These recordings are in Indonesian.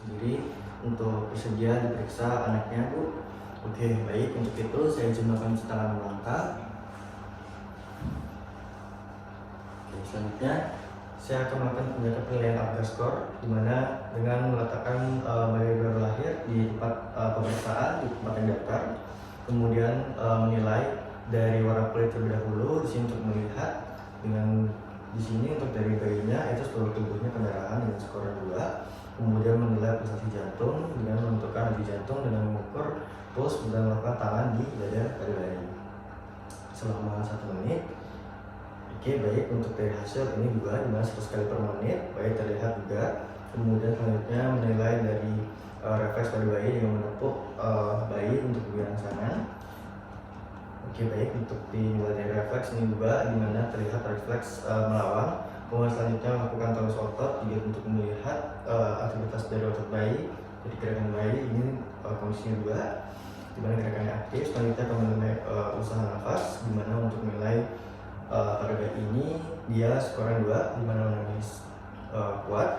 sendiri untuk bersedia diperiksa anaknya, Bu. Oke, baik. Untuk itu saya izin melakukan cuci tangan langkah. Oke, selanjutnya saya akan melakukan penilaian APGAR score, di mana dengan meletakkan bayi baru lahir di tempat pemeriksaan, di tempat yang datar, kemudian menilai dari warna kulit terlebih dahulu. Di sini untuk melihat dengan di sini untuk dari bayinya itu seluruh tubuhnya pendarahan dengan skor 2. Kemudian menilai pulsasi jantung dengan menentukan denyut jantung dengan mengukur puls dan melakukan tangan di dada pada bayi selama 1 menit. Oke, baik. Untuk dari hasil ini juga dimana 100 kali per menit, bayi terlihat juga. Kemudian selanjutnya menilai dari refleks pada bayi dengan menepuk bayi untuk kegiatan sana. Oke, baik. Untuk dinilai dari refleks ini juga dimana terlihat refleks melawan. Kemudian selanjutnya melakukan tonus otot juga untuk melihat aktivitas dari otot bayi. Jadi gerakan bayi ini kondisinya juga dimana gerakannya aktif. Selanjutnya akan menilai usaha nafas, dimana untuk menilai pada bayi ini dia skornya 2, dimana menangis kuat.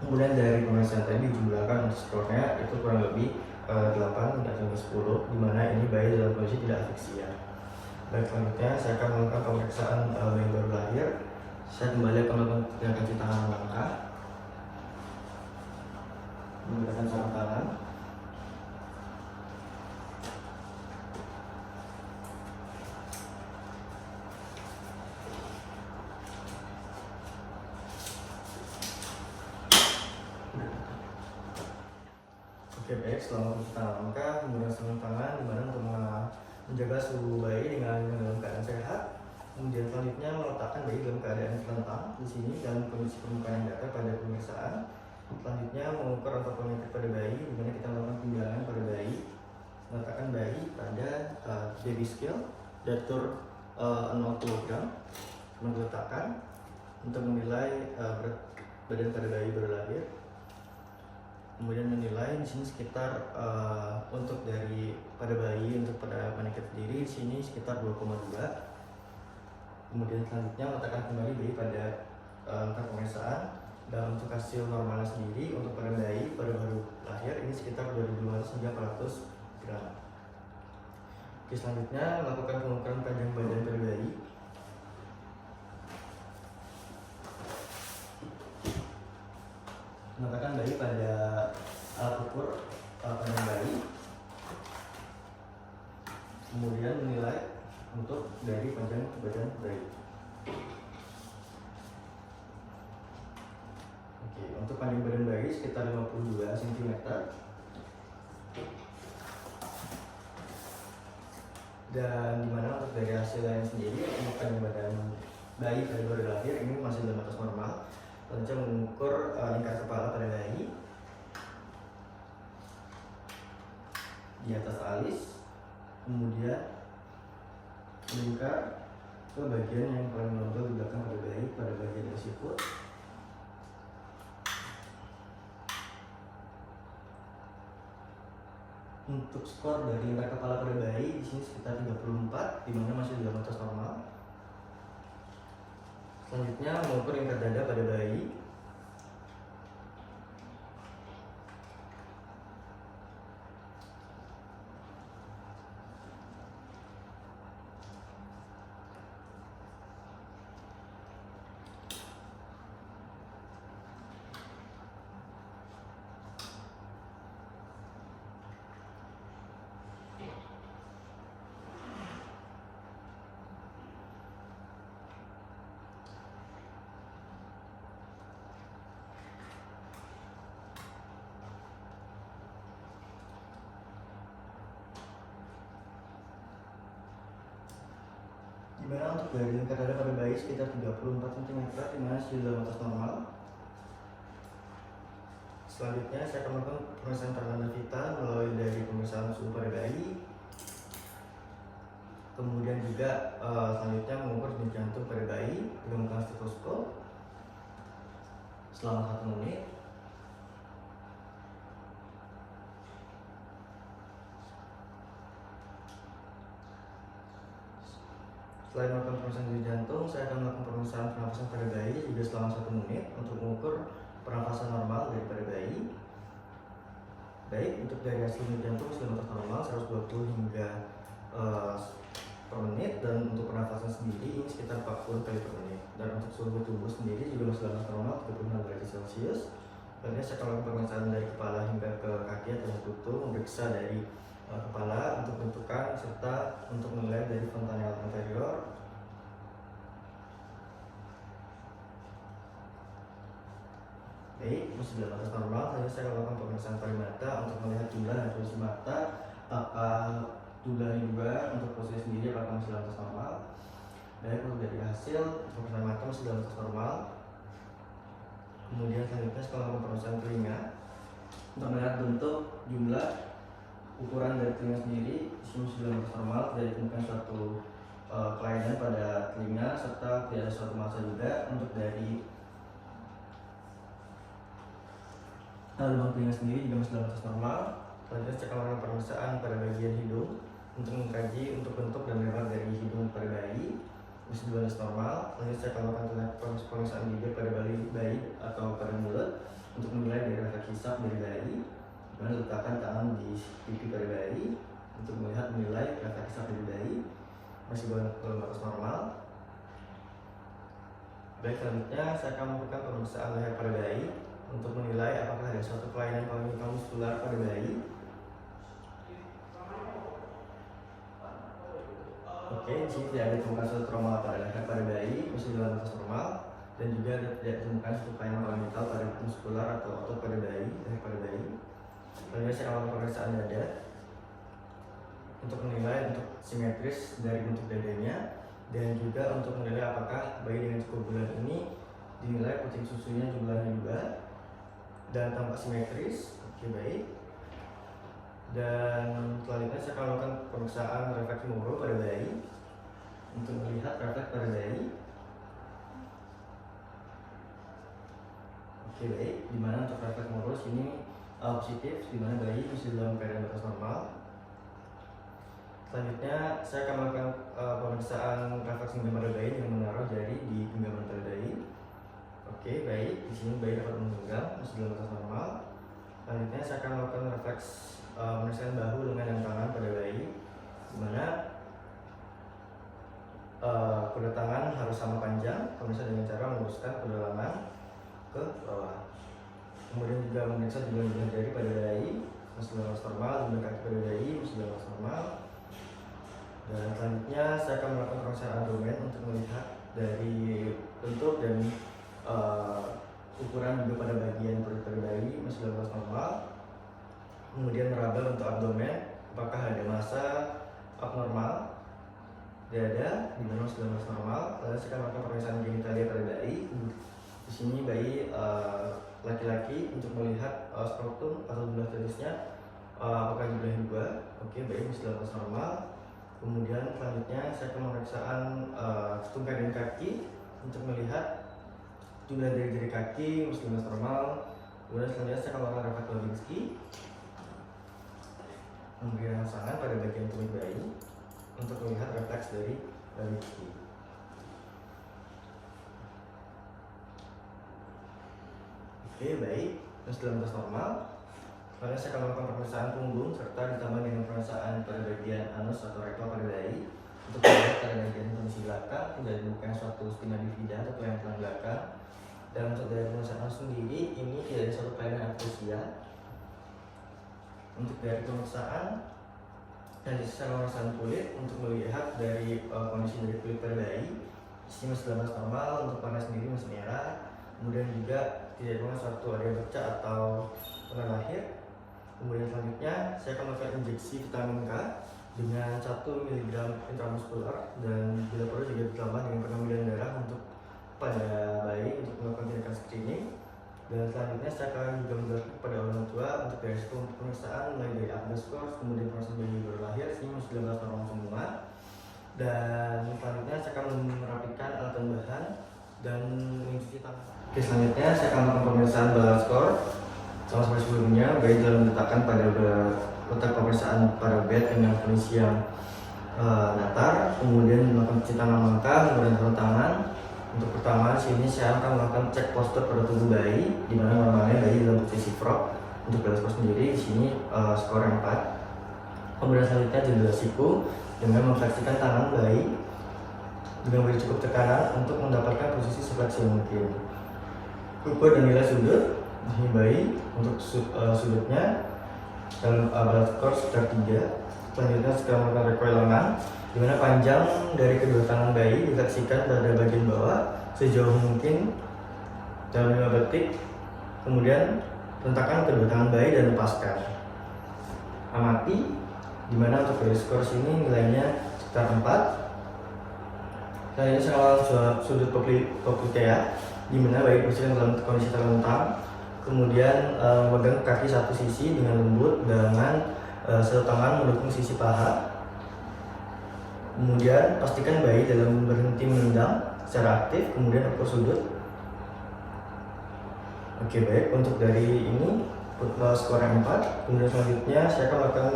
Kemudian dari pemeriksaan tadi dijumlahkan untuk skornya itu kurang lebih 8 hingga 10, dimana ini bayi dalam kondisi tidak afiksia. Baik, selanjutnya saya akan melakukan pemeriksaan bayi baru lahir. Saya kembali akan melakukan gerakan cuci tangan langkah menggunakan sarung tangan. Oke, baik. Selama cuci tangan langkah menggunakan sarung tangan dimana untuk menjaga suhu bayi dengan dalam keadaan sehat. Kemudian selanjutnya meletakkan bayi dalam keadaan terlentang di sini dalam kondisi permukaan yang datar pada pemeriksaan. Selanjutnya mengukur orotometri pada bayi, di mana kita melakukan pinggangan pada bayi. Meletakkan bayi pada baby scale datur 0 kg. Meletakkan untuk menilai berat badan pada bayi baru lahir. Kemudian menilai di sini sekitar untuk dari pada bayi untuk pada manikit sendiri di sini sekitar 2,2. Kemudian selanjutnya meletakkan kembali bayi pada angka pemeriksaan. Dan untuk hasil normalnya sendiri untuk pada bayi pada baru lahir ini sekitar 2.500 hingga 400 gram. Oke, selanjutnya melakukan pengukuran panjang badan pada bayi. Meletakkan bayi pada alat ukur panjang bayi. Kemudian menilai untuk dari panjang badan bayi. Oke, untuk panjang badan bayi sekitar 52 cm. Dan dimana untuk dari hasil lain sendiri untuk panjang badan bayi pada baru lahir ini masih dalam batas normal. Selanjutnya mengukur lingkar kepala pada bayi di atas alis, kemudian lingkar ke bagian yang paling menonjol di belakang pada bayi pada bagian dari siput. Untuk skor dari lingkar kepala pada bayi di sini sekitar 34, di mana masih dalam batas normal. Selanjutnya mengukur lingkar dada pada bayi. Dimana untuk dari lingkar dada pada bayi sekitar 34 cm, dimana masih dalam batas normal. Selanjutnya saya akan melakukan pemeriksaan tanda vital melalui dari pemeriksaan suhu pada bayi. Kemudian juga selanjutnya mengukur denyut jantung pada bayi dengan menggunakan stetoskop selama 1 menit. Selain melakukan pemeriksaan denyut jantung, saya akan melakukan pemeriksaan pernafasan pada bayi juga selama 1 menit untuk mengukur pernafasan normal daripada bayi. Baik, untuk dari hasil jantung masih dalam batas normal 120 hingga per menit, dan untuk pernafasan sendiri ini sekitar 40 kali per menit. Dan untuk suhu tubuh sendiri juga masih dalam batas normal 36 derajat Celcius. Kemudian saya akan melakukan pemeriksaan dari kepala hingga ke kaki atau lutut, memeriksa dari kepala untuk menentukan serta untuk menilai dari fontanel anterior. Baik, masih dalam batas normal. Selanjutnya saya akan melakukan pemeriksaan pari mata untuk melihat jumlah dan posisi mata, apakah jumlahnya juga untuk posisi sendiri apakah masih dalam batas normal. Baik, untuk dari hasil pemeriksaan mata masih dalam batas normal. Kemudian selanjutnya saya akan melakukan pemeriksaan telinga untuk melihat bentuk, jumlah, ukuran dari telinga sendiri. Di sini masih dalam batas normal, tidak ditemukan suatu kelainan pada telinga serta tidak ada suatu massa juga. Untuk dari lubang telinga sendiri juga masih dalam batas normal. Selanjutnya saya akan melakukan pemeriksaan pada bagian hidung untuk mengkaji untuk bentuk dan lebar dari hidung pada bayi, masih dalam batas normal. Selanjutnya saya akan melakukan pemeriksaan bibir pada bayi atau pada mulut untuk menilai dari refleks hisap dari bayi, dan letakkan tangan di pipi pada bayi untuk menilai refleks hisap dari bayi, masih dalam batas normal. Baik, selanjutnya saya akan melakukan pemeriksaan leher pada bayi untuk menilai apakah ada suatu kelainan muskular pada bayi. Oke, di sini tidak ada ditemukan suatu trauma pada leher pada bayi, masih dalam batas normal, dan juga tidak ditemukan suatu kelainan fundamental pada muskular atau otot pada bayi, leher pada bayi. Selanjutnya saya akan melakukan pemeriksaan dada untuk menilai untuk simetris dari bentuk dadanya, dan juga untuk menilai apakah bayi dengan cukup bulan ini dinilai puting susunya jumlahnya juga dan tampak simetris. Oke, baik. Dan selanjutnya saya akan melakukan pemeriksaan refleks neuro pada bayi untuk melihat refleks pada bayi. Oke, baik. Dimana untuk refleks neuro sini positif, dimana bayi masih dalam keadaan batas normal. Selanjutnya saya akan melakukan pemeriksaan refleks genggam pada bayi dengan menaruh jari di genggaman pada bayi. Oke, baik. Di sini bayi dapat menggenggam, masih dalam batas normal. Selanjutnya saya akan melakukan refleks pemeriksaan bahu, lengan, dan tangan pada bayi, di mana kedua tangan harus sama panjang, pemirsa, dengan cara meluruskan kedua lengan ke bawah. Kemudian juga memeriksa jumlah jari pada bayi, masih dalam batas normal, jumlah kaki pada bayi masih dalam batas normal. Dan selanjutnya saya akan melakukan pemeriksaan abdomen untuk melihat dari bentuk dan ukuran juga pada bagian perut pada bayi masih dalam batas normal. Kemudian meraba bentuk abdomen, apakah ada massa abnormal, dada di mana masih dalam batas normal. Lalu saya akan melakukan pemeriksaan genitalia pada bayi. Di sini bayi laki-laki untuk melihat skrotum atau jumlah tenisnya, apakah jumlahnya juga. Oke, bayi masih dalam batas normal. Kemudian selanjutnya saya akan pemeriksaan tungkai dan kaki untuk melihat jumlah dari jari kaki masih dalam batas normal. Kemudian selanjutnya saya akan melakukan refleks Babinski, memberikan rangsangan pada bagian tumit bayi untuk melihat refleks dari Babinski. Oke, baik. Masih dalam batas normal. Lalu saya akan melakukan pemeriksaan punggung serta ditambah dengan pemeriksaan pada bagian anus atau rektal pada bayi untuk melihat pada bagian kondisi belakang tidak ditemukan suatu spina bifida atau kelainan tulang belakang. Dan untuk dari pemeriksaan anus sendiri ini tidak ada suatu kelainan atresia. Untuk dari pemeriksaan dan secara pemeriksaan kulit untuk melihat dari kondisi dari kulit pada bayi, di sini masih dalam batas normal. Untuk warna sendiri masih merah. Kemudian juga tidak ditemukan suatu area bercak atau tanda lahir. Kemudian selanjutnya saya akan melakukan injeksi vitamin K dengan 1 mg intramuskular, dan bila perlu juga ditambah dengan pengambilan darah untuk pada bayi untuk melakukan tindakan screening. Dan selanjutnya saya akan juga menjelaskan kepada orang tua untuk dari pemeriksaan mulai dari Apgar score, kemudian proses bayi baru lahir, ini masih dalam batas normal semua. Dan selanjutnya saya akan merapikan alat tambahan dan mencuci tangan. Oke, selanjutnya saya akan melakukan pemeriksaan balance score. Sama seperti sebelumnya, bayi telah diletakkan pada letak pemeriksaan pada bed dengan kondisi yang datar, kemudian melakukan cuci tangan lengkap, kemudian turun tangan. Untuk pertama, sini saya akan melakukan cek postur pada tubuh bayi, di mana normalnya bayi dalam posisi frog, Untuk bela skor sendiri di sini skor 4. Kemudian selanjutnya jendela siku dengan memfleksikan tangan bayi dengan beri cukup tekanan untuk mendapatkan posisi sefleksi mungkin. Ukur dan nilai sudut di bayi untuk sudutnya dalam bela skor sekitar 3. Selanjutnya sekarang melakukan recoil lengan, di mana panjang dari kedua tangan bayi difleksikan pada bagian bawah sejauh mungkin dalam 5 detik. Kemudian rentakan kedua tangan bayi dan lepaskan. Amati, di mana untuk bela skor sini nilainya sekitar 4. Selanjutnya saya melakukan sudut popliteia, di mana bayi posisikan dalam kondisi terlentang. Kemudian memegang kaki satu sisi dengan lembut dengan satu tangan mendukung sisi paha. Kemudian pastikan bayi dalam berhenti menendang secara aktif. Kemudian ukur sudut. Oke, baik, untuk dari ini skor 4. Kemudian selanjutnya saya akan melakukan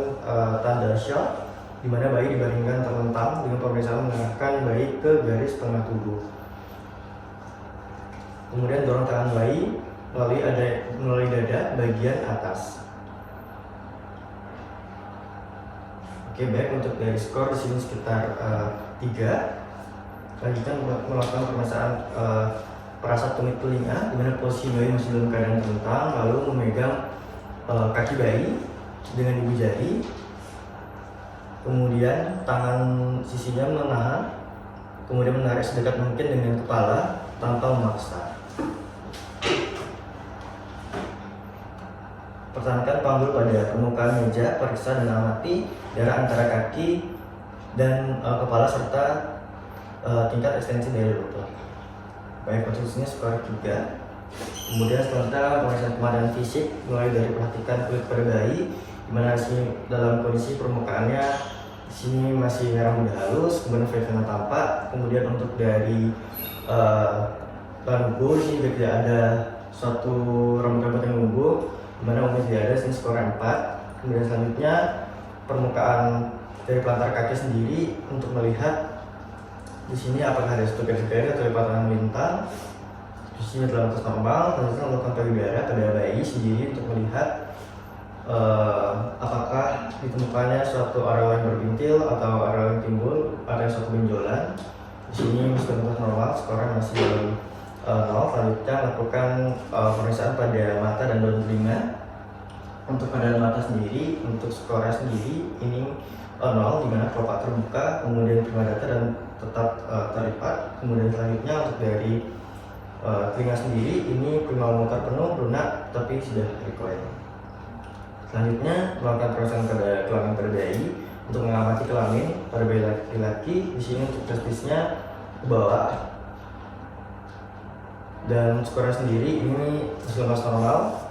tanda shot, di mana bayi dibaringkan terlentang dengan pemeriksaan mengarahkan bayi ke garis tengah tubuh. Kemudian dorong tangan bayi melalui dada bagian atas. Oke, baik, untuk dari skor di sini sekitar 3. Selanjutnya melakukan pemeriksaan perasaan tumit telinga, di mana posisi bayi masih dalam keadaan terlentang, lalu memegang kaki bayi dengan ibu jari. Kemudian tangan sisinya menahan, kemudian menarik sedekat mungkin dengan kepala tanpa memaksa. Pertahankan panggul pada permukaan meja, periksa dan amati jarak antara kaki dan kepala serta tingkat ekstensi dari lutut. Baik, posisinya skor 3. Kemudian selanjutnya pemeriksaan keadaan fisik, mulai dari perhatikan kulit pada bayi, di mana sini dalam kondisi permukaannya di sini masih merah muda halus, kemudian fevena tampak. Kemudian untuk dari tubuh di sini tidak ada suatu rambut-rambut yang numbuh, di mana umumnya tidak ada. Sini skor 4. Kemudian selanjutnya permukaan dari pelantar kaki sendiri untuk melihat di sini apakah ada struktur garis atau lipatan melintang. Di sini dalam batas normal. Selanjutnya melakukan payudara pada bayi sendiri untuk melihat apakah ditemukannya suatu areola yang berbintil atau areola yang timbul pada suatu benjolan. Di sini masih batas normal, skornya masih dalam 0. Selanjutnya melakukan pemeriksaan pada mata dan daun telinga. Untuk pada mata sendiri, untuk skornya sendiri ini 0, di mana kelopak terbuka, kemudian prima data dan tetap terlipat. Kemudian selanjutnya untuk dari telinga sendiri ini prima motor penuh, lunak, tapi sudah recoil. Selanjutnya melakukan pemeriksaan pada kelamin pada bayi untuk mengamati kelamin pada bayi laki-laki. Di sini untuk testisnya ke bawah dan skornya sendiri ini masih normal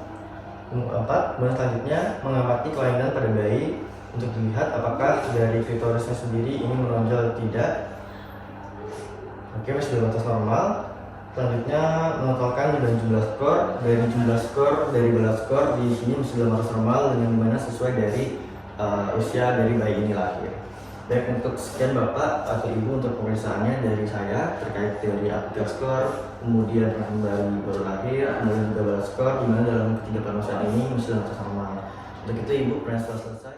4. Kemudian selanjutnya mengamati kelainan pada bayi untuk dilihat apakah dari klitorisnya sendiri ini menonjol atau tidak. Oke, masih dalam batas normal. Selanjutnya menetapkan dan jumlah skor. Dari jumlah skor dari bela skor di sini masih dalam batas normal, dengan dimana sesuai dari usia dari bayi ini lahir. Baik, untuk sekian Bapak atau Ibu untuk pemeriksaannya dari saya terkait teori Apgar skor, kemudian bayi baru lahir, kemudian juga bela skor, di mana dalam ketiga permasalahan ini masih dalam batas normal. Untuk itu Ibu pernah selesai.